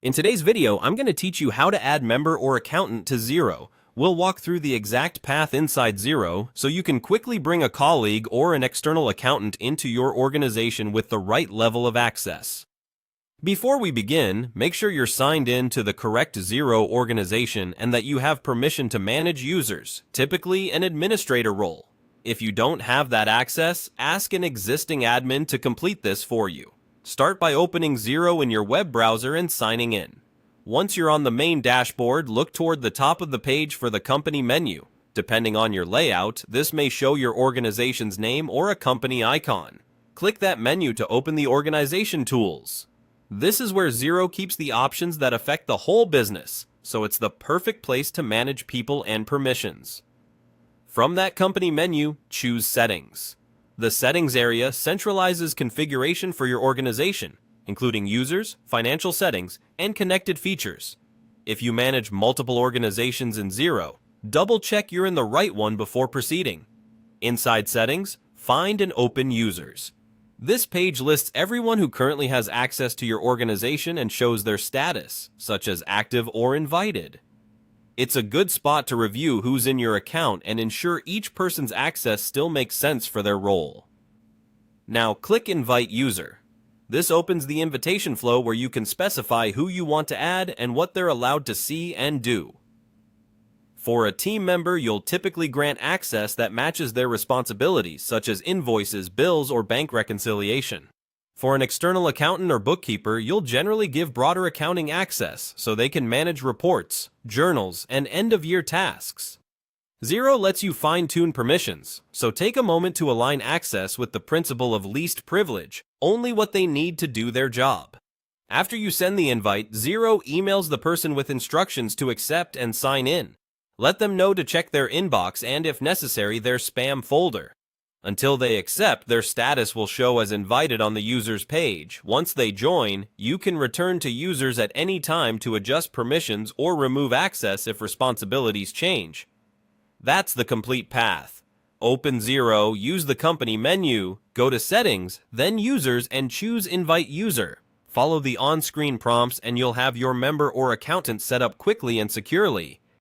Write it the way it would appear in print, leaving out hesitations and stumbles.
In today's video, I'm going to teach you how to add member or accountant to Xero. We'll walk through the exact path inside Xero so you can quickly bring a colleague or an external accountant into your organization with the right level of access. Before we begin, make sure you're signed in to the correct Xero organization and that you have permission to manage users, typically an administrator role. If you don't have that access, ask an existing admin to complete this for you. Start by opening Xero in your web browser and signing in. Once you're on the main dashboard, look toward the top of the page for the company menu. Depending on your layout, this may show your organization's name or a company icon. Click that menu to open the organization tools. This is where Xero keeps the options that affect the whole business, so it's the perfect place to manage people and permissions. From that company menu, choose Settings. The Settings area centralizes configuration for your organization, including users, financial settings, and connected features. If you manage multiple organizations in Xero, double-check you're in the right one before proceeding. Inside Settings, find and open Users. This page lists everyone who currently has access to your organization and shows their status, such as active or invited. It's a good spot to review who's in your account and ensure each person's access still makes sense for their role. Now click Invite User. This opens the invitation flow where you can specify who you want to add and what they're allowed to see and do. For a team member, you'll typically grant access that matches their responsibilities, such as invoices, bills, or bank reconciliation. For an external accountant or bookkeeper, you'll generally give broader accounting access so they can manage reports, journals, and end-of-year tasks. Xero lets you fine-tune permissions, so take a moment to align access with the principle of least privilege, only what they need to do their job. After you send the invite, Xero emails the person with instructions to accept and sign in. Let them know to check their inbox and, if necessary, their spam folder. Until they accept, their status will show as invited on the user's page. Once they join, you can return to users at any time to adjust permissions or remove access if responsibilities change. That's the complete path. Open Xero, use the company menu, go to Settings, then Users, and choose Invite User. Follow the on-screen prompts and you'll have your member or accountant set up quickly and securely.